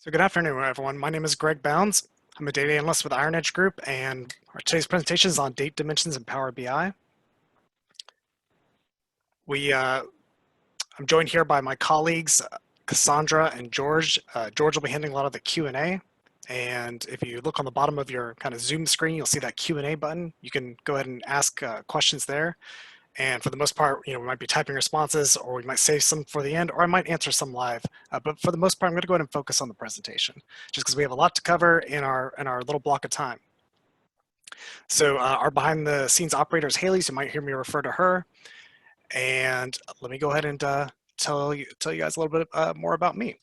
So good afternoon, everyone. My name is Greg Bounds. I'm a data analyst with IronEdge Group, and today's presentation is on date dimensions in Power BI. I'm joined here by my colleagues, Cassandra and George. George will be handling a lot of the Q&A, and if you look on the bottom of your kind of Zoom screen, you'll see that Q&A button. You can go ahead and ask questions there. And for the most part, we might be typing responses, or we might save some for the end, or I might answer some live. But for the most part, I'm going to go ahead and focus on the presentation, just because we have a lot to cover in our little block of time. So our behind-the-scenes operator is Haley, so you might hear me refer to her. And let me go ahead and tell you guys a little bit more about me.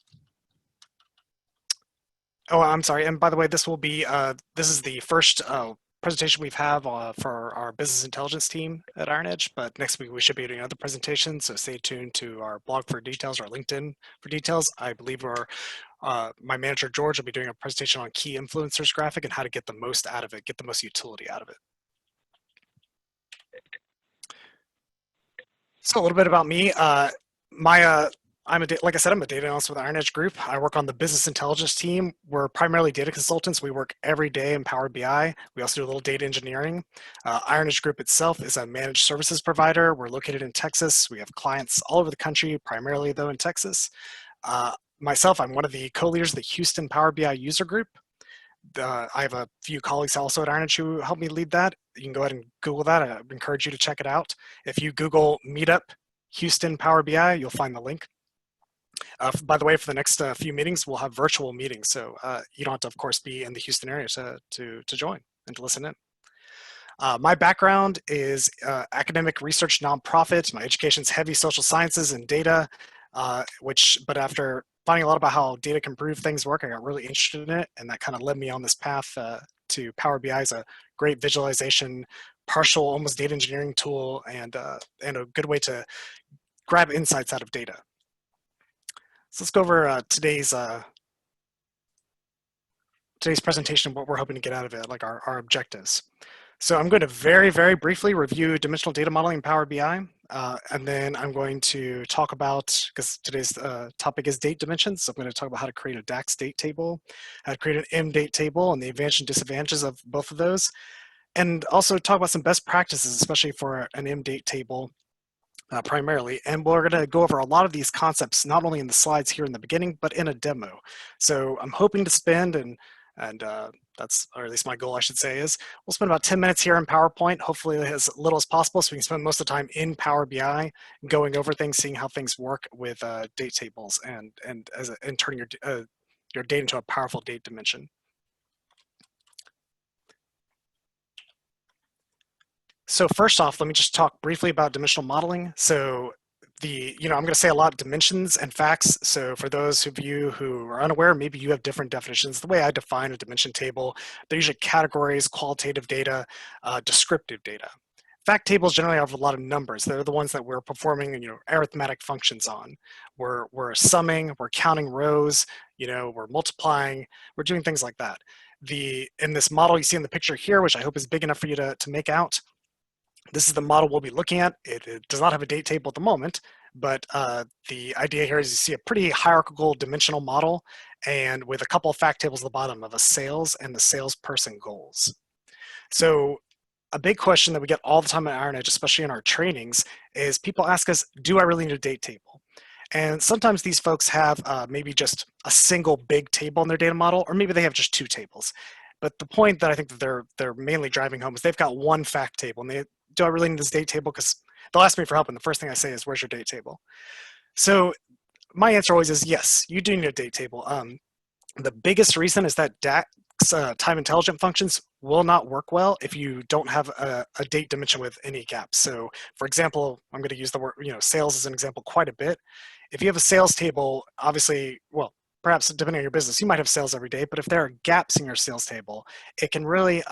Oh, I'm sorry. And by the way, this is the first presentation we've for our business intelligence team at IronEdge, but next week we should be doing another presentation, so stay tuned to our blog for details or LinkedIn for details. I believe my manager George will be doing a presentation on key influencers graphic and how to get the most out of it, get the most utility out of it. So a little bit about me. Like I said, I'm a data analyst with IronEdge Group. I work on the business intelligence team. We're primarily data consultants. We work every day in Power BI. We also do a little data engineering. IronEdge Group itself is a managed services provider. We're located in Texas. We have clients all over the country, primarily though in Texas. Myself, I'm one of the co-leaders of the Houston Power BI user group. I have a few colleagues also at IronEdge who help me lead that. You can go ahead and Google that. I encourage you to check it out. If you Google Meetup Houston Power BI, you'll find the link. By the way, for the next few meetings, we'll have virtual meetings, so you don't have to, of course, be in the Houston area to join and to listen in. My background is academic research nonprofit. My education's heavy social sciences and data, but after finding a lot about how data can improve things work, I got really interested in it, and that kind of led me on this path to Power BI as a great visualization, partial, almost data engineering tool, and a good way to grab insights out of data. So let's go over today's presentation, what we're hoping to get out of it, like our objectives. So I'm going to very, very briefly review dimensional data modeling in Power BI, and then I'm going to talk about, because today's topic is date dimensions, so I'm going to talk about how to create a DAX date table, how to create an M date table, and the advantages and disadvantages of both of those, and also talk about some best practices, especially for an M date table primarily. And we're going to go over a lot of these concepts, not only in the slides here in the beginning, but in a demo. So I'm hoping to spend, and that's, or at least my goal I should say, is we'll spend about 10 minutes here in PowerPoint, hopefully as little as possible, so we can spend most of the time in Power BI, going over things, seeing how things work with date tables and turning your data into a powerful date dimension. So first off, let me just talk briefly about dimensional modeling. So I'm going to say a lot of dimensions and facts. So for those of you who are unaware, maybe you have different definitions. The way I define a dimension table, they're usually categories, qualitative data, descriptive data. Fact tables generally have a lot of numbers. They're the ones that we're performing, arithmetic functions on. We're summing, we're counting rows, we're multiplying, we're doing things like that. In this model you see in the picture here, which I hope is big enough for you to make out, this is the model we'll be looking at. It does not have a date table at the moment, but the idea here is you see a pretty hierarchical dimensional model, and with a couple of fact tables at the bottom of a sales and the salesperson goals. So a big question that we get all the time at IronEdge, especially in our trainings, is people ask us, do I really need a date table? And sometimes these folks have maybe just a single big table in their data model, or maybe they have just two tables. But the point that I think that they're mainly driving home is they've got one fact table, and do I really need this date table? Because they'll ask me for help, and the first thing I say is, where's your date table? So my answer always is yes, you do need a date table. The biggest reason is that DAX time intelligent functions will not work well if you don't have a date dimension with any gaps. So for example, I'm going to use the word, sales as an example quite a bit. If you have a sales table, obviously, well, perhaps depending on your business, you might have sales every day, but if there are gaps in your sales table, it can really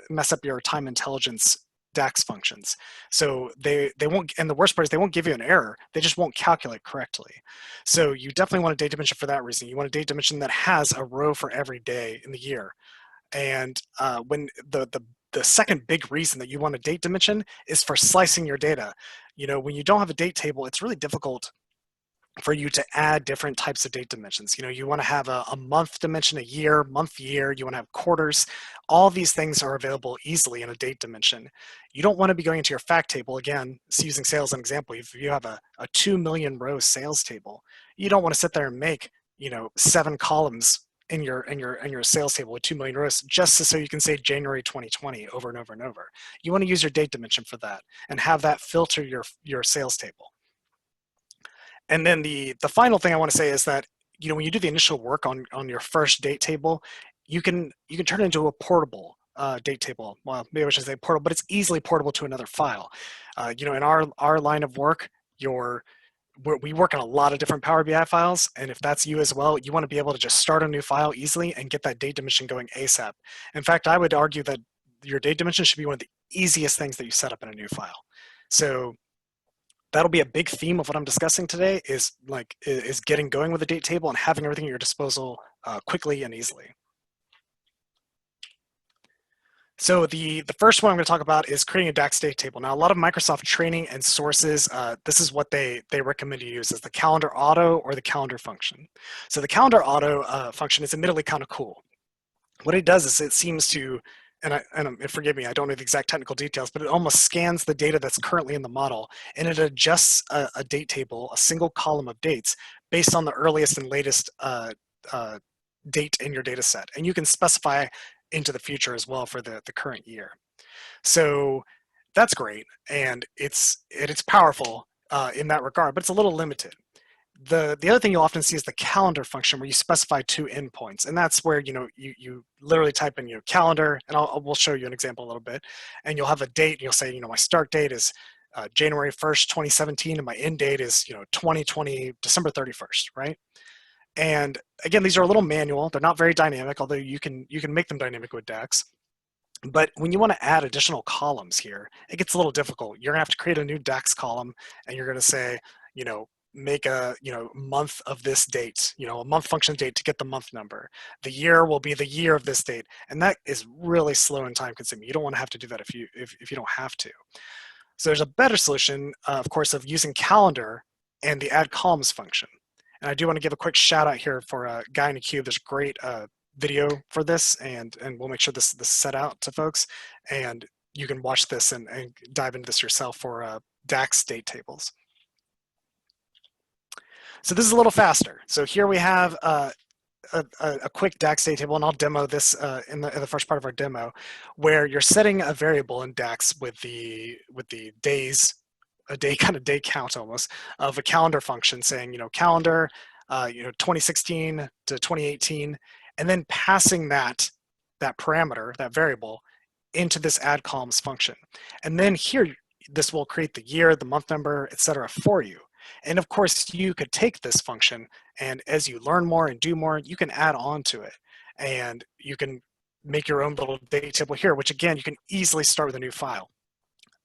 mess up your time intelligence DAX functions. So they won't, and the worst part is they won't give you an error, they just won't calculate correctly. So you definitely want a date dimension for that reason. You want a date dimension that has a row for every day in the year. And when the second big reason that you want a date dimension is for slicing your data. When you don't have a date table, it's really difficult for you to add different types of date dimensions. You want to have a month dimension, a year, month, year, you want to have quarters. All these things are available easily in a date dimension. You don't want to be going into your fact table, again, using sales as an example. If you have a 2 million row sales table, you don't want to sit there and make 7 columns in your sales table with 2 million rows just so you can say January 2020 over and over and over. You want to use your date dimension for that and have that filter your sales table. And then the final thing I want to say is that when you do the initial work on your first date table, you can turn it into a portable date table. Well, maybe I should say portable, but it's easily portable to another file. In our line of work, we work on a lot of different Power BI files, and if that's you as well, you want to be able to just start a new file easily and get that date dimension going ASAP. In fact, I would argue that your date dimension should be one of the easiest things that you set up in a new file. So that'll be a big theme of what I'm discussing today is getting going with a date table and having everything at your disposal quickly and easily. So the first one I'm going to talk about is creating a DAX date table. Now, a lot of Microsoft training and sources, this is what they recommend you use as the calendar auto or the calendar function. So the calendar auto function is admittedly kind of cool. What it does is it seems to, and forgive me, I don't know the exact technical details, but it almost scans the data that's currently in the model, and it adjusts a date table, a single column of dates, based on the earliest and latest date in your data set. And you can specify into the future as well for the current year. So that's great, and it's powerful in that regard, but it's a little limited. The other thing you'll often see is the calendar function, where you specify 2 endpoints, and that's where you literally type in calendar, and we'll show you an example a little bit, and you'll have a date, and you'll say my start date is January 1st, 2017, and my end date is 2020 December 31st, right? And again, these are a little manual; they're not very dynamic, although you can make them dynamic with DAX. But when you want to add additional columns here, it gets a little difficult. You're gonna have to create a new DAX column, and you're gonna say make a month of this date, a month function date to get the month number. The year will be the year of this date, and that is really slow and time consuming. You don't want to have to do that if you don't have to. So there's a better solution, of course, of using calendar and the add columns function. And I do want to give a quick shout out here for Guy in a Cube. There's a great video for this, and we'll make sure this is set out to folks, and you can watch this and dive into this yourself for DAX date tables. So this is a little faster. So here we have a quick DAX date table, and I'll demo this in the first part of our demo, where you're setting a variable in DAX with the days, a day kind of day count almost of a calendar function, saying calendar 2016 to 2018, and then passing that parameter, that variable, into this add columns function. And then here, this will create the year, the month number, etc. for you. And of course, you could take this function, and as you learn more and do more, you can add on to it. And you can make your own little date table here, which again, you can easily start with a new file.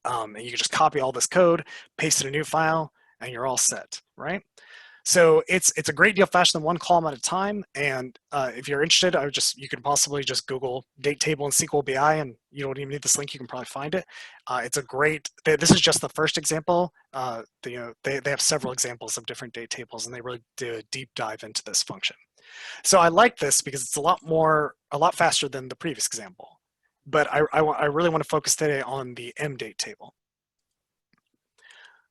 And you can just copy all this code, paste it in a new file, and you're all set, right? So it's a great deal faster than 1 column at a time. And if you're interested, you can possibly just Google date table in SQL BI, and you don't even need this link. You can probably find it. It's a great. This is just the first example. They have several examples of different date tables, and they really do a deep dive into this function. So I like this because it's a lot faster than the previous example. But I really want to focus today on the M date table.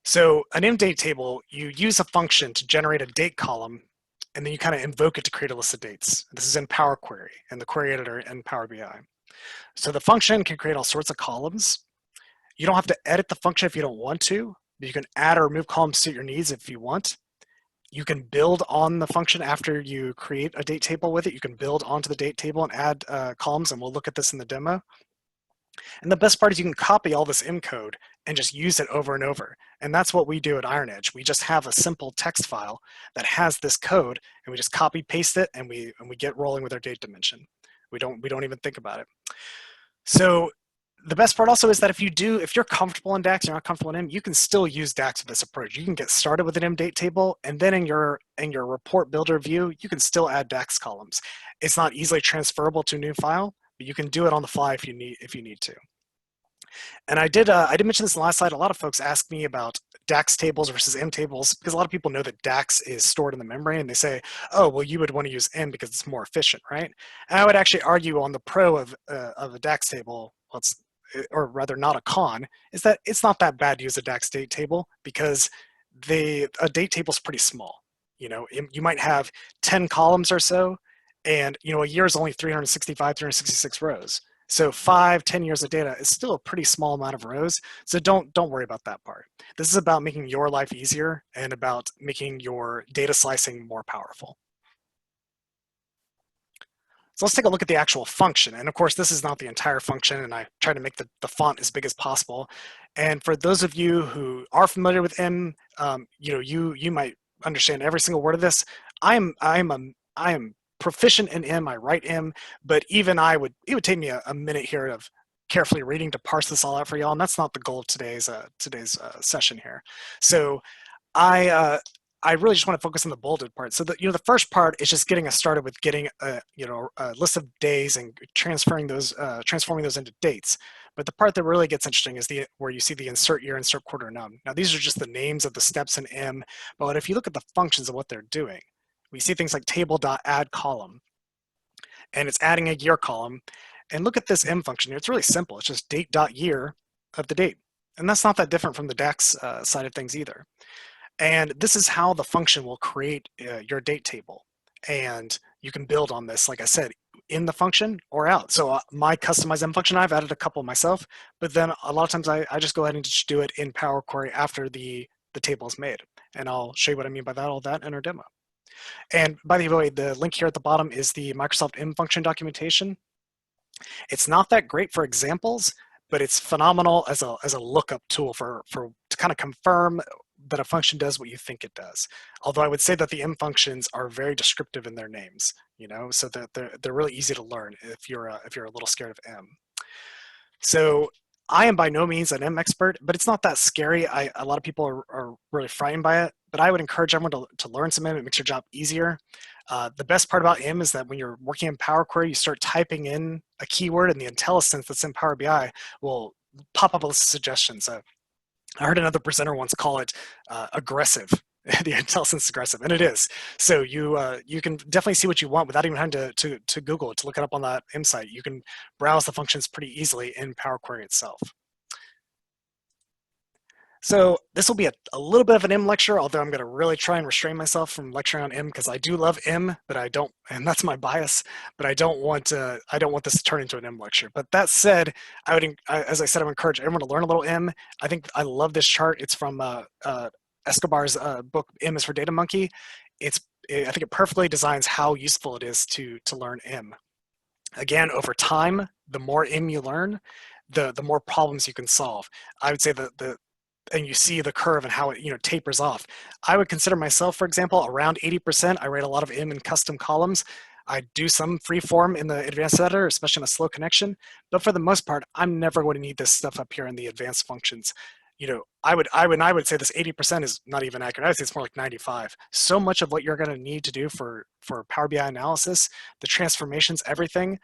So an M date table, you use a function to generate a date column, and then you kind of invoke it to create a list of dates. This is in Power Query, in the query editor in Power BI. So the function can create all sorts of columns. You don't have to edit the function if you don't want to, but you can add or remove columns to suit your needs if you want. You can build on the function after you create a date table with it. You can build onto the date table and add columns, and we'll look at this in the demo. And the best part is you can copy all this M code and just use it over and over. And that's what we do at IronEdge. We just have a simple text file that has this code, and we just copy paste it, and we get rolling with our date dimension. We don't even think about it. So the best part also is that if you're comfortable in DAX, you're not comfortable in M, you can still use DAX with this approach. You can get started with an M date table, and then in your report builder view, you can still add DAX columns. It's not easily transferable to a new file, but you can do it on the fly if you need to. And I did mention this in the last slide. A lot of folks ask me about DAX tables versus M tables because a lot of people know that DAX is stored in the membrane. And they say, oh, well, you would want to use M because it's more efficient, right? And I would actually argue on the pro of a DAX table, well, or rather not a con, is that it's not that bad to use a DAX date table because a date table is pretty small. You might have 10 columns or so, and a year is only 365, 366 rows. So 5, 10 years of data is still a pretty small amount of rows. So don't worry about that part. This is about making your life easier and about making your data slicing more powerful. So let's take a look at the actual function. And of course, this is not the entire function, and I try to make the font as big as possible. And for those of you who are familiar with M, you might understand every single word of this. I am proficient in M. I write M, but even it would take me a minute here of carefully reading to parse this all out for y'all, and that's not the goal of today's session here. So I really just want to focus on the bolded part. So the first part is just getting us started with getting a list of days and transforming those into dates. But the part that really gets interesting is where you see the insert year, insert quarter, num. Now these are just the names of the steps in M, but if you look at the functions of what they're doing, we see things like table.add column, and it's adding a year column. And look at this M function here. It's really simple. It's just date.year of the date. And that's not that different from the DAX side of things either. And this is how the function will create your date table. And you can build on this, like I said, in the function or out. So my customized M function, I've added a couple myself, but then a lot of times I just go ahead and just do it in Power Query after the table is made. And I'll show you what I mean by all that in our demo. And by the way, the link here at the bottom is the Microsoft M function documentation. It's not that great for examples, but it's phenomenal as a lookup tool to kind of confirm that a function does what you think it does. Although I would say that the M functions are very descriptive in their names, so that they're really easy to learn if you're a little scared of M. So I am by no means an M expert, but it's not that scary. A lot of people are really frightened by it, but I would encourage everyone to learn some M. It makes your job easier. The best part about M is that when you're working in Power Query, you start typing in a keyword, and the IntelliSense that's in Power BI will pop up a list of suggestions. I heard another presenter once call it aggressive. The IntelliSense is aggressive, and it is. So you can definitely see what you want without even having to Google it, to look it up on that M site. You can browse the functions pretty easily in Power Query itself. So this will be a little bit of an M lecture, although I'm going to really try and restrain myself from lecturing on M because I do love M, but I don't, and that's my bias. But I don't want this to turn into an M lecture. But that said, as I said, I would encourage everyone to learn a little M. I think I love this chart. It's from Escobar's book M is for Data Monkey. I think it perfectly designs how useful it is to learn M. Again, over time, the more M you learn, the more problems you can solve. I would say and you see the curve and how it tapers off. I would consider myself, for example, around 80%. I write a lot of M in custom columns. I do some free form in the advanced editor, especially in a slow connection. But for the most part, I'm never going to need this stuff up here in the advanced functions. I would say this 80% is not even accurate. I would say it's more like 95. So much of what you're going to need to do for Power BI analysis, the transformations, everything,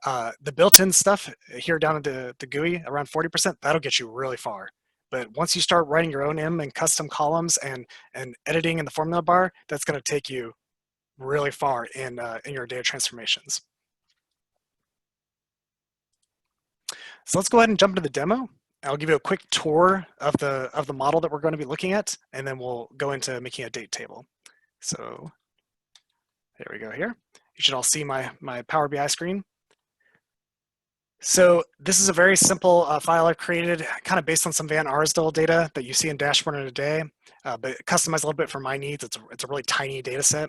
the built-in stuff here down at the GUI, around 40%, that'll get you really far. But once you start writing your own M and custom columns and editing in the formula bar, that's going to take you really far in your data transformations. So let's go ahead and jump into the demo. I'll give you a quick tour of the model that we're going to be looking at, and then we'll go into making a date table. So there we go here. You should all see my Power BI screen. So this is a very simple file I've created, kind of based on some Van Arsdale data that you see in Dashboard in a Day, but customized a little bit for my needs. It's a really tiny data set.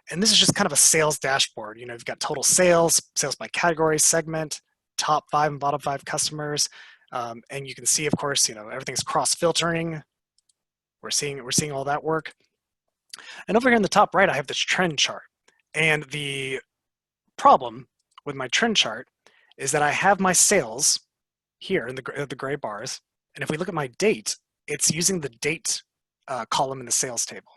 And this is just kind of a sales dashboard. You've got total sales, sales by category, segment, top 5 and bottom 5 customers. And you can see, of course, everything's cross-filtering. We're seeing all that work. And over here in the top right, I have this trend chart. And the problem with my trend chart is that I have my sales here in the gray bars. And if we look at my date, it's using the date column in the sales table.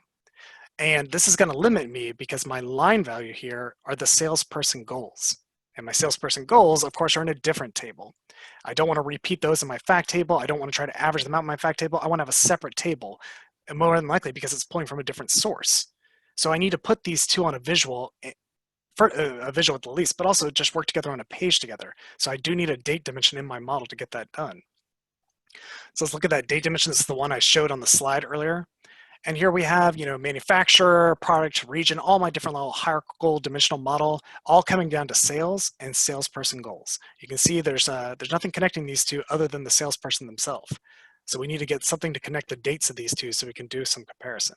And this is going to limit me because my line value here are the salesperson goals. And my salesperson goals, of course, are in a different table. I don't want to repeat those in my fact table. I don't want to try to average them out in my fact table. I want to have a separate table, and more than likely because it's pulling from a different source. So I need to put these two on a visual, for a visual at the least, but also just work together on a page together. So I do need a date dimension in my model to get that done. So let's look at that date dimension. This is the one I showed on the slide earlier. And here we have, manufacturer, product, region, all my different little hierarchical dimensional model, all coming down to sales and salesperson goals. You can see there's nothing connecting these two other than the salesperson themselves. So we need to get something to connect the dates of these two so we can do some comparison.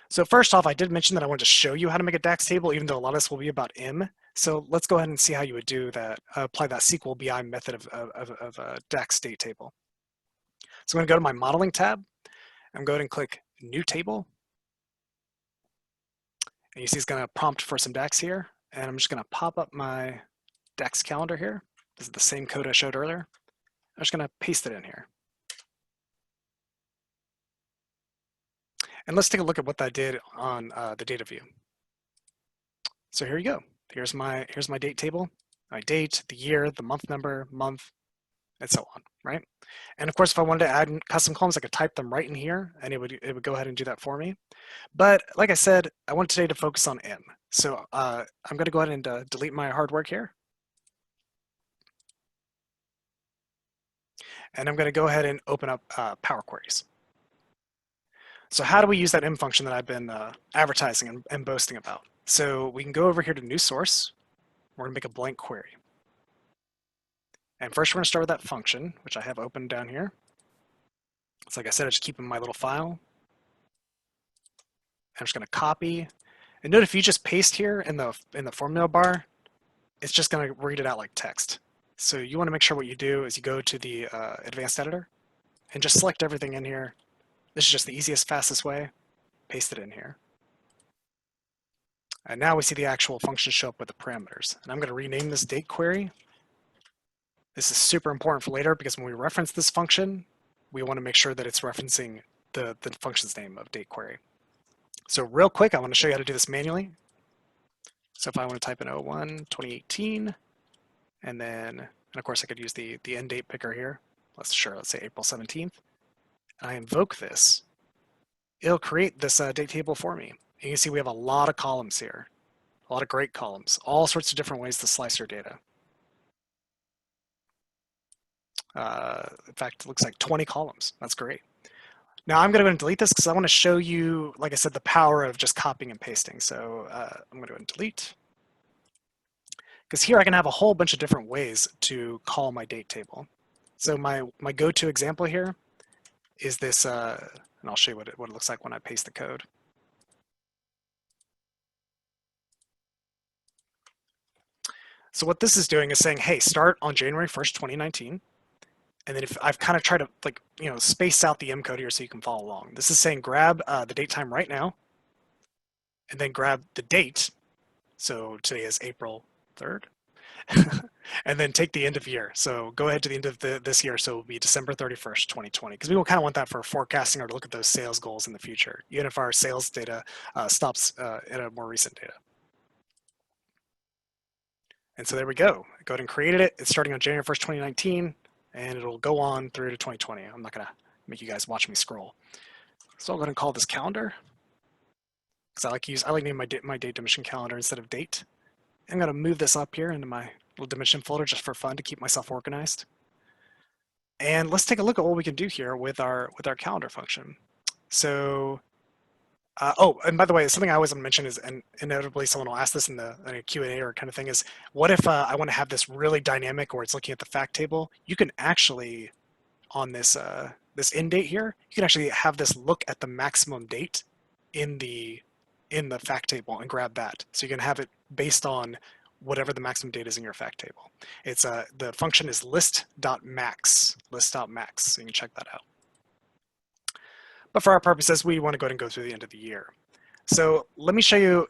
So first off, I did mention that I wanted to show you how to make a DAX table, even though a lot of this will be about M. So let's go ahead and see how you would do that, apply that SQL BI method of a DAX date table. So I'm going to go to my modeling tab. I'm going to click New Table. And you see it's going to prompt for some DAX here. And I'm just going to pop up my DAX calendar here. This is the same code I showed earlier. I'm just going to paste it in here. And let's take a look at what that did on the data view. So here you go. Here's my date table. My date, the year, the month number, month, and so on, right? And of course, if I wanted to add custom columns, I could type them right in here, and it would go ahead and do that for me. But like I said, I want today to focus on M. So I'm going to go ahead and delete my hard work here. And I'm going to go ahead and open up Power Queries. So how do we use that M function that I've been advertising and boasting about? So we can go over here to New Source. We're going to make a blank query. And first we're going to start with that function, which I have open down here. So like I said, I just keep in my little file. I'm just going to copy. And note if you just paste here in the formula bar, it's just going to read it out like text. So you want to make sure what you do is you go to the advanced editor and just select everything in here. This is just the easiest, fastest way. Paste it in here. And now we see the actual function show up with the parameters. And I'm going to rename this date query. This is super important for later because when we reference this function, we want to make sure that it's referencing the function's name of date query. So real quick, I want to show you how to do this manually. So if I want to type in 01/2018, and of course I could use the end date picker here. Let's say April 17th. I invoke this. It'll create this date table for me. And you can see we have a lot of columns here, a lot of great columns, all sorts of different ways to slice your data. In fact, it looks like 20 columns. That's great. Now I'm going to go and delete this because I want to show you, like I said, the power of just copying and pasting. So I'm going to go and delete. Because here I can have a whole bunch of different ways to call my date table. So my go-to example here is this, and I'll show you what it looks like when I paste the code. So what this is doing is saying, hey, start on January 1st, 2019. And then if I've kind of tried to space out the M code here so you can follow along. This is saying grab the date time right now, and then grab the date. So today is April 3rd. And then take the end of year. So go ahead to the end of this year. So it will be December 31st, 2020, because we will kind of want that for forecasting or to look at those sales goals in the future, even if our sales data stops at a more recent data. And so there we go. Go ahead and created it. It's starting on January 1st, 2019, and it'll go on through to 2020. I'm not going to make you guys watch me scroll. So I'll go ahead and call this calendar, because I like naming my date dimension calendar instead of date. I'm going to move this up here into my little dimension folder just for fun to keep myself organized. And let's take a look at what we can do here with our calendar function. So, oh, and by the way, something I always want to mention is, and inevitably someone will ask this in a Q&A or kind of thing, is what if I want to have this really dynamic where it's looking at the fact table? You can actually, on this end date here, you can actually have this look at the maximum date in the fact table and grab that. So you can have it based on whatever the maximum date is in your fact table. It's the function is list.max, so you can check that out. But for our purposes, we want to go ahead and go through the end of the year. So let me show you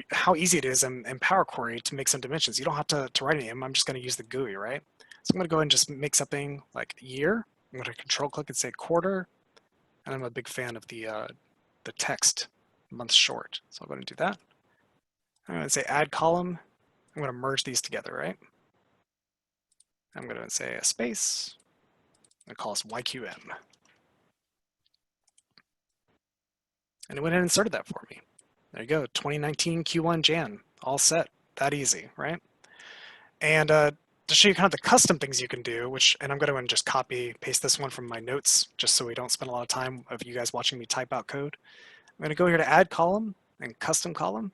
how easy it is in Power Query to make some dimensions. You don't have to write any of them. I'm just going to use the GUI, right? So I'm going to go ahead and just make something like year. I'm going to control click and say quarter. And I'm a big fan of the text month short. So I'll go ahead and do that. I'm going to say add column. I'm I'm going to merge these together, right? I'm going to say a space. I'm going to call this YQM. And it went ahead and inserted that for me. There you go, 2019 Q1 Jan, all set. That easy, right? And to show you kind of the custom things you can do, and I'm going to just copy paste this one from my notes, just so we don't spend a lot of time of you guys watching me type out code. I'm going to go here to add column and custom column.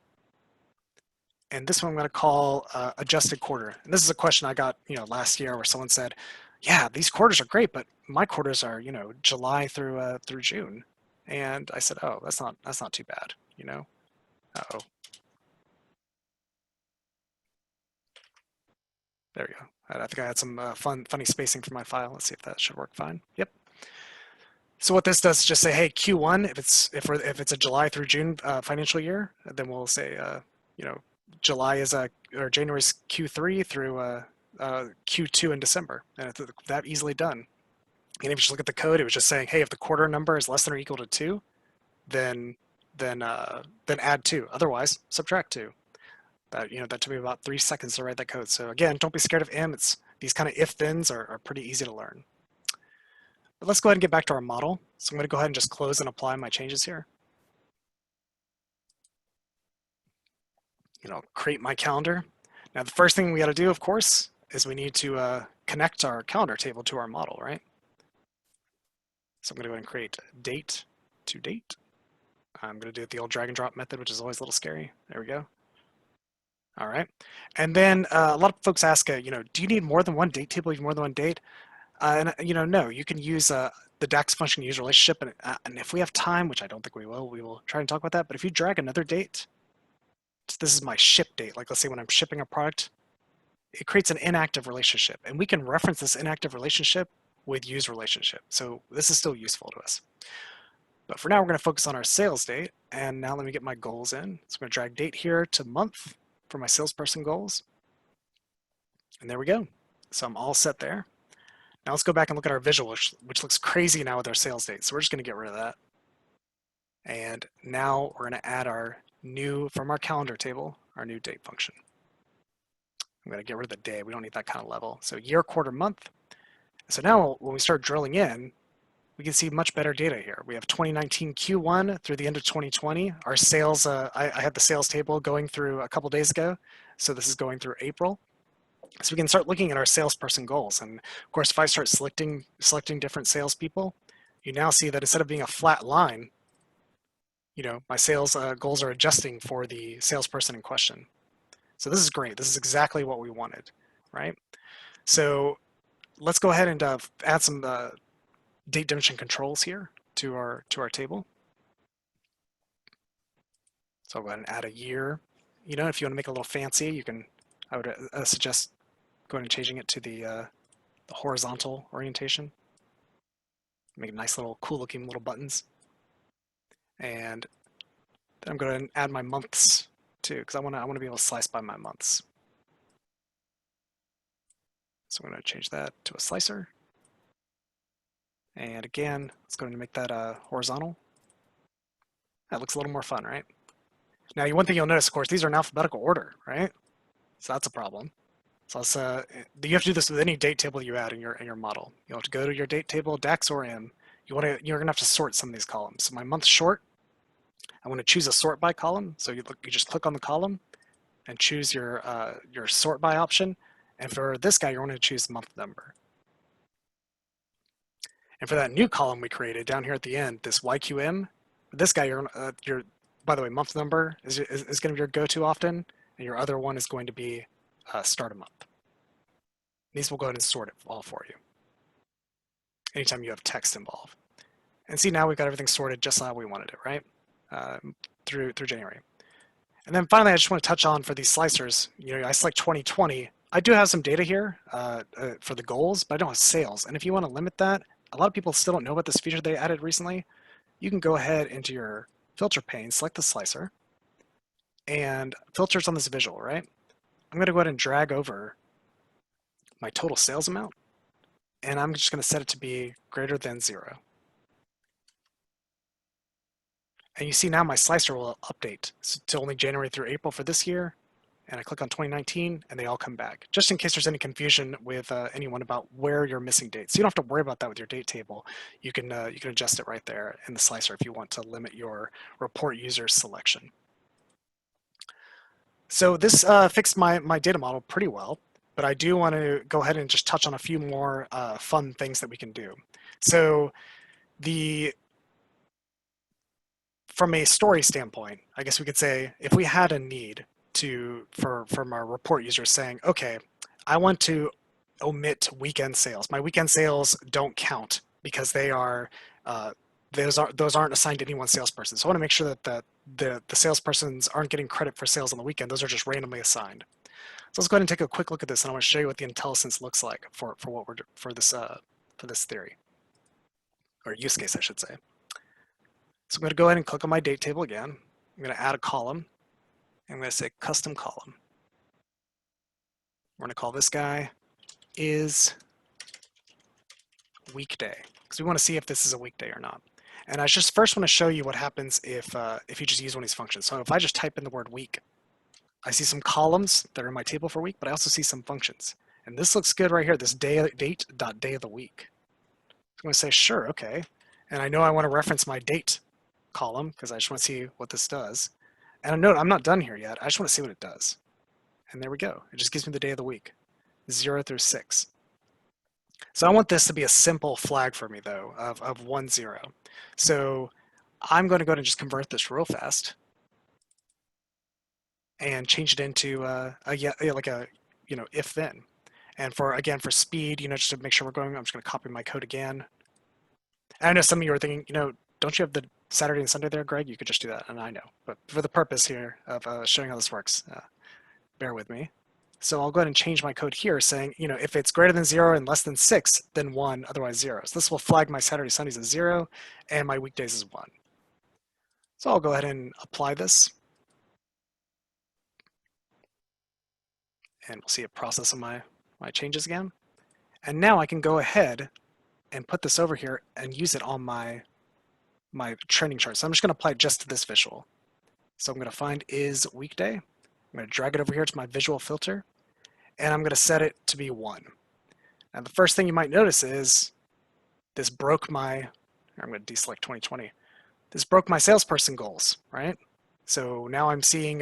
And this one I'm going to call adjusted quarter. And this is a question I got, last year where someone said, yeah, these quarters are great, but my quarters are, July through June. And I said, oh, that's not too bad, Uh-oh. There we go. I think I had some funny spacing for my file. Let's see if that should work fine. Yep. So what this does is just say, hey, Q1, if it's a July through June financial year, then we'll say, July is or January's Q3 through Q2 in December, and it's that easily done. And if you just look at the code, it was just saying, hey, if the quarter number is less than or equal to 2, then add 2. Otherwise, subtract 2. That took me about 3 seconds to write that code. So again, don't be scared of M. These kind of if-thens are pretty easy to learn. But let's go ahead and get back to our model. So I'm going to go ahead and just close and apply my changes here. Create my calendar. Now the first thing we got to do, of course, is we need to connect our calendar table to our model, right? So I'm going to go ahead and create date to date. I'm going to do it the old drag and drop method, which is always a little scary. There we go. All right. And then a lot of folks ask, do you need more than one date table, even more than one date? No, you can use the DAX function use relationship. And if we have time, which I don't think we will try and talk about that. But if you drag another date, this is my ship date. Like let's say when I'm shipping a product, it creates an inactive relationship. And we can reference this inactive relationship with use relationship. So this is still useful to us. But for now, we're going to focus on our sales date. And now let me get my goals in. So I'm going to drag date here to month for my salesperson goals. And there we go. So I'm all set there. Now let's go back and look at our visual, which looks crazy now with our sales date. So we're just going to get rid of that. And now we're going to add from our calendar table, our new date function. I'm going to get rid of the day. We don't need that kind of level. So year, quarter, month. So now when we start drilling in, we can see much better data here. We have 2019 Q1 through the end of 2020. Our sales, I had the sales table going through a couple days ago. So this is going through April. So we can start looking at our salesperson goals. And of course, if I start selecting different salespeople, you now see that instead of being a flat line, my sales goals are adjusting for the salesperson in question. So this is great. This is exactly what we wanted, right? So let's go ahead and add some date dimension controls here to our table. So I'll go ahead and add a year. If you want to make it a little fancy, you can. I would suggest going and changing it to the horizontal orientation. Make nice little cool looking little buttons. And then I'm going to add my months too, because I want to be able to slice by my months. So I'm going to change that to a slicer. And again, let's go ahead and make that horizontal. That looks a little more fun, right? Now, one thing you'll notice, of course, these are in alphabetical order, right? So that's a problem. So let's, you have to do this with any date table you add in your model. You'll have to go to your date table, DAX or M. You're going to have to sort some of these columns. So my month short, I want to choose a sort by column. So you just click on the column and choose your sort by option. And for this guy, you're going to choose month number. And for that new column we created down here at the end, this YQM, this guy, by the way, month number is going to be your go-to often, and your other one is going to be start a month. These will go ahead and sort it all for you anytime you have text involved. And see, now we've got everything sorted just how we wanted it, right? Through January. And then finally, I just want to touch on for these slicers, I select 2020. I do have some data here for the goals, but I don't have sales. And if you want to limit that, a lot of people still don't know about this feature they added recently. You can go ahead into your filter pane, select the slicer, and filters on this visual, right? I'm going to go ahead and drag over my total sales amount, and I'm just going to set it to be greater than 0. And you see now my slicer will update to only January through April for this year, and I click on 2019, and they all come back, just in case there's any confusion with anyone about where you're missing dates. So you don't have to worry about that with your date table. You can adjust it right there in the slicer if you want to limit your report user selection. So this fixed my data model pretty well, but I do want to go ahead and just touch on a few more fun things that we can do. So from a story standpoint, I guess we could say if we had a need from our report users saying, okay, I want to omit weekend sales. My weekend sales don't count because they are those aren't assigned to any one salesperson. So I want to make sure that the salespersons aren't getting credit for sales on the weekend. Those are just randomly assigned. So let's go ahead and take a quick look at this, and I want to show you what the IntelliSense looks like for this theory, or use case, I should say. So I'm going to go ahead and click on my date table again. I'm going to add a column. I'm going to say custom column. We're going to call this guy is weekday, because we want to see if this is a weekday or not. And I just first want to show you what happens if you just use one of these functions. So if I just type in the word week, I see some columns that are in my table for week, but I also see some functions. And this looks good right here, this date.day of the week. So I'm going to say, sure, okay. And I know I want to reference my date column because I just want to see what this does. And note, I'm not done here yet. I just want to see what it does. And there we go. It just gives me the day of the week, 0 through 6. So I want this to be a simple flag for me, though, of 1, 0. So I'm going to go ahead and just convert this real fast and change it into if then. And for speed, just to make sure we're going, I'm just going to copy my code again. And I know some of you are thinking, don't you have the Saturday and Sunday there, Greg? You could just do that, and I know. But for the purpose here of showing how this works, bear with me. So I'll go ahead and change my code here saying, if it's greater than 0 and less than 6, then 1, otherwise 0. So this will flag my Saturday, Sundays as 0, and my weekdays as 1. So I'll go ahead and apply this. And we'll see it processing my changes again. And now I can go ahead and put this over here and use it on my training chart. So I'm just going to apply it just to this visual. So I'm going to find is weekday. I'm going to drag it over here to my visual filter, and I'm going to set it to be 1. Now the first thing you might notice is this broke my, I'm going to deselect 2020. This broke my salesperson goals, right? So now I'm seeing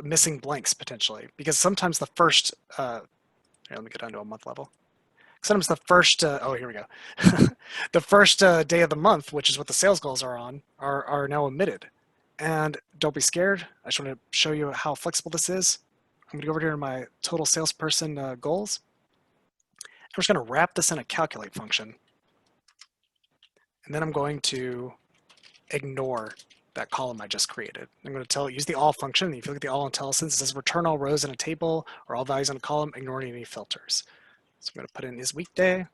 missing blanks potentially, because sometimes the first, here, let me get down to a month level. Sometimes the first, oh, here we go. The first day of the month, which is what the sales goals are on, are now omitted. And don't be scared. I just want to show you how flexible this is. I'm going to go over here to my total salesperson goals. I'm just going to wrap this in a calculate function. And then I'm going to ignore that column I just created. I'm going to use the all function. If you look at the all IntelliSense, it says return all rows in a table or all values in a column, ignoring any filters. So I'm going to put in is weekday. I'm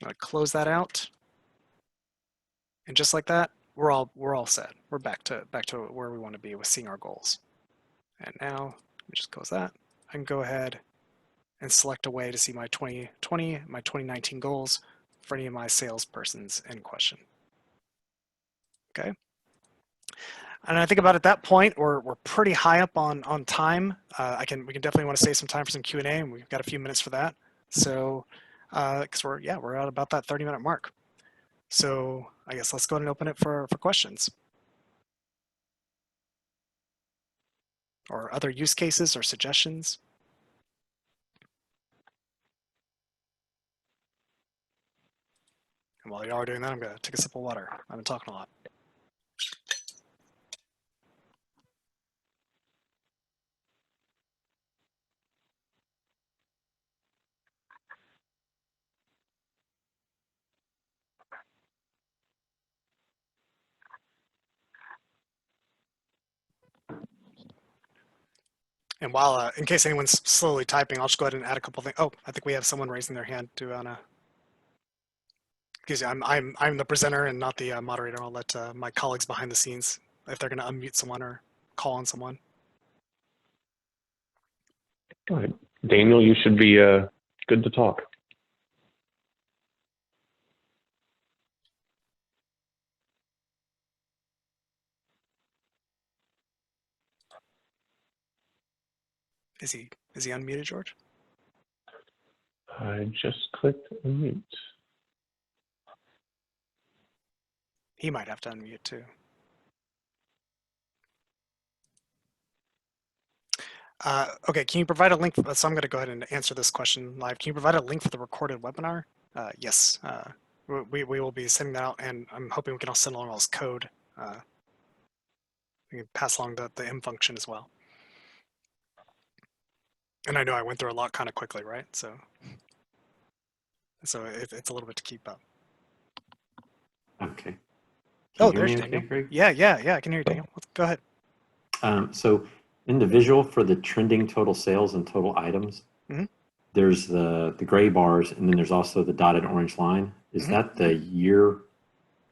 going to close that out. And just like that, we're all set. We're back to where we want to be with seeing our goals. And now, let me just close that. I can go ahead and select a way to see my 2020, my 2019 goals for any of my salespersons in question. Okay. And I think about at that point, we're pretty high up on time. We can definitely want to save some time for some Q&A, and we've got a few minutes for that. So, because we're at about that 30-minute mark. So I guess let's go ahead and open it for questions. Or other use cases or suggestions. And while you are doing that, I'm going to take a sip of water. I've been talking a lot. And while, in case anyone's slowly typing, I'll just go ahead and add a couple things. Oh, I think we have someone raising their hand to Anna. Excuse me, I'm the presenter and not the moderator. I'll let my colleagues behind the scenes, if they're going to unmute someone or call on someone. All right. Daniel, you should be good to talk. Is he unmuted, George? I just clicked unmute. He might have to unmute too. Okay, can you provide a link? So I'm going to go ahead and answer this question live. Can you provide a link for the recorded webinar? Yes, we will be sending that out, and I'm hoping we can all send along all this code. We can pass along the M function as well. And I know I went through a lot kind of quickly, right? So it's a little bit to keep up. Okay. Oh, Can you hear there's me Daniel. okay, Greg? Yeah, I can hear you, Daniel. Go ahead. So in the visual for the trending total sales and total items, Mhm. there's the gray bars, and then there's also the dotted orange line. Is Mhm. that the year?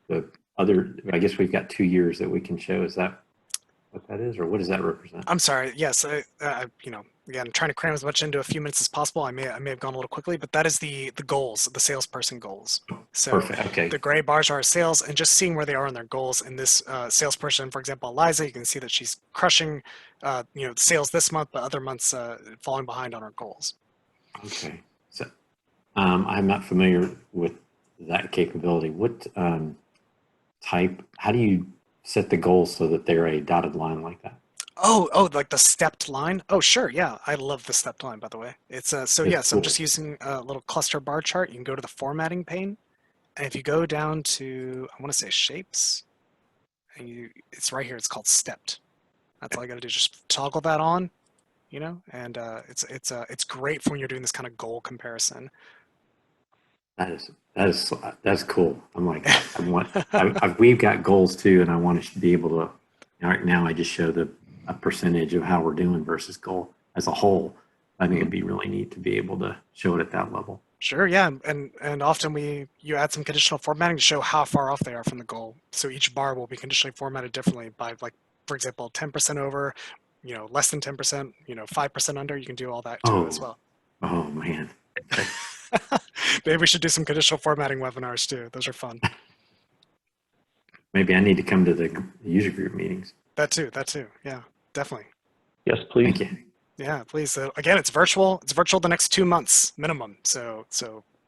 The other, I guess we've got 2 years that we can show. Is that what that is, or what does that represent? I'm sorry. Yes, again, trying to cram as much into a few minutes as possible. I may have gone a little quickly, but that is the goals, the salesperson goals. So Perfect. Okay. the gray bars are our sales, and just seeing where they are in their goals. And this salesperson, for example, Eliza, you can see that she's crushing, sales this month, but other months falling behind on her goals. Okay. So I'm not familiar with that capability. What type? How do you set the goals so that they're a dotted line like that? Oh, like the stepped line. Oh, sure, yeah, I love the stepped line. By the way, it's so It's yeah. So I'm cool. just using a little cluster bar chart. You can go to the formatting pane, and if you go down to I want to say shapes, and it's right here. It's called stepped. That's all you got to do. Just toggle that on, and it's great for when you're doing this kind of goal comparison. That's cool. I'm like, we've got goals too, and I want to be able to. Right now, I just show a percentage of how we're doing versus goal as a whole. I think it'd be really neat to be able to show it at that level. Sure, yeah, and often you add some conditional formatting to show how far off they are from the goal. So each bar will be conditionally formatted differently by, like, for example, 10% over, less than 10%, 5% under. You can do all that too as Oh, well. oh man. Okay. Maybe we should do some conditional formatting webinars too. Those are fun. Maybe I need to come to the user group meetings. That too. Yeah, definitely. Yes, please. Thank you. Yeah, please. Again, it's virtual. It's virtual the next 2 months minimum. So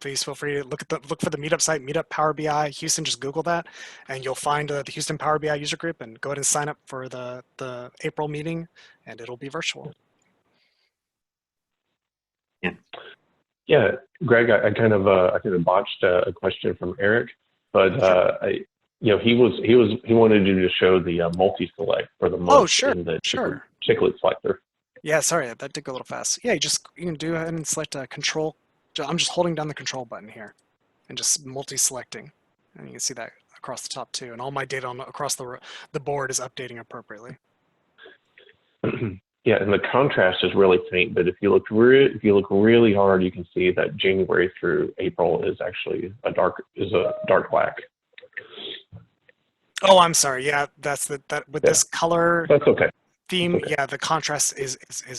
please feel free to look for the meetup site, Meetup Power BI Houston. Just Google that, and you'll find the Houston Power BI user group. And go ahead and sign up for the April meeting, and it'll be virtual. Yeah. Yeah, Greg, I kind of botched a question from Eric, but he wanted you to show the multi-select for the Oh, month sure, in the sure. chiclet selector. Yeah, sorry, that did go a little fast. Yeah, you can do ahead and select control. I'm just holding down the control button here, and just multi-selecting, and you can see that across the top too. And all my data across the board is updating appropriately. Yeah, and the contrast is really faint, but if you look really hard, you can see that January through April is actually a dark black. Oh, I'm sorry. Yeah, that's that with this color That's okay. theme. Okay. Yeah, the contrast is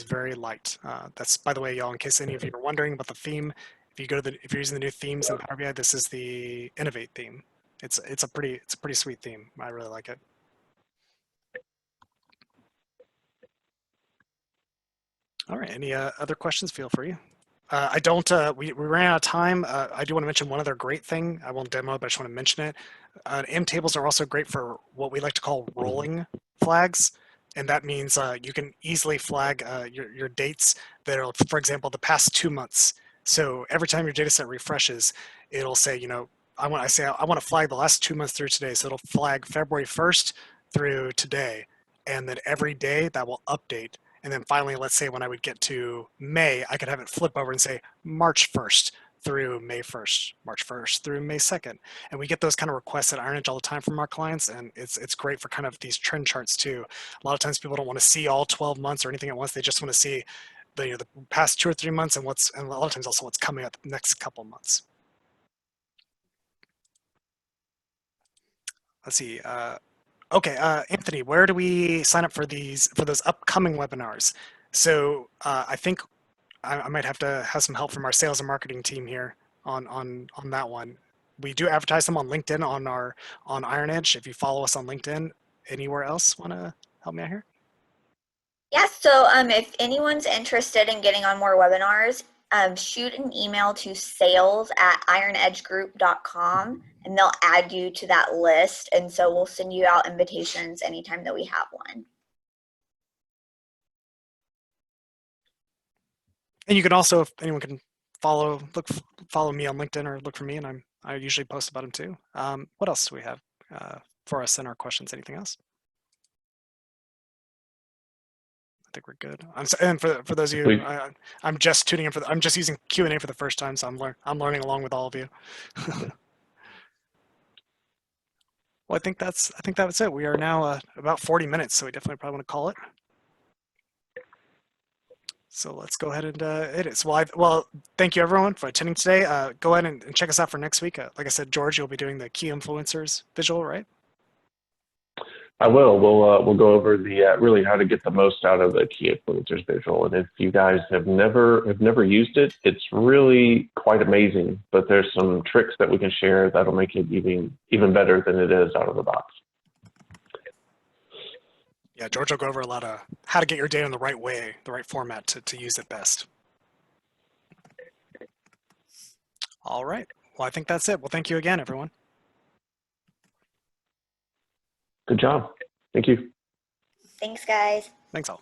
very light. That's, by the way, y'all, in case any of you are wondering about the theme. If you're using the new themes in Power BI, this is the Innovate theme. It's a pretty sweet theme. I really like it. All right. Any other questions? Feel free. I don't. We ran out of time. I do want to mention one other great thing. I won't demo, but I just want to mention it. M tables are also great for what we like to call rolling flags, and that means you can easily flag your dates that are, for example, the past 2 months. So every time your data set refreshes, it'll say, I want to flag the last 2 months through today. So it'll flag February 1st through today, and then every day that will update. And then finally, let's say when I would get to May, I could have it flip over and say March 1st through May 1st, March 1st through May 2nd. And we get those kind of requests at IronEdge all the time from our clients. And it's great for kind of these trend charts too. A lot of times people don't want to see all 12 months or anything at once. They just want to see the past 2 or 3 months and a lot of times also what's coming up the next couple months. Let's see. Okay, Anthony, where do we sign up for those upcoming webinars? So I think I might have to have some help from our sales and marketing team here on that one. We do advertise them on LinkedIn on IronEdge. If you follow us on LinkedIn, anywhere else want to help me out here? Yeah, so if anyone's interested in getting on more webinars, shoot an email to sales@ironedgegroup.com and they'll add you to that list. And so we'll send you out invitations anytime that we have one. And you can also, if anyone can follow me on LinkedIn or look for me, and I usually post about them too. What else do we have for us in our questions? Anything else? I think we're good. And for those of you, I'm just tuning in I'm just using Q&A for the first time, so I'm learning along with all of you. Well, I think that's it. We are now about 40 minutes, so we definitely probably want to call it. So let's go ahead and hit it. So, well, thank you everyone for attending today. Go ahead and check us out for next week. Like I said, George, you'll be doing the key influencers visual, right? I will. We'll go over the really how to get the most out of the key influencers visual. And if you guys have never used it, it's really quite amazing. But there's some tricks that we can share that'll make it even better than it is out of the box. Yeah, George will go over a lot of how to get your data in the right way, the right format to use it best. All right. Well, I think that's it. Well, thank you again, everyone. Good job. Thank you. Thanks, guys. Thanks all.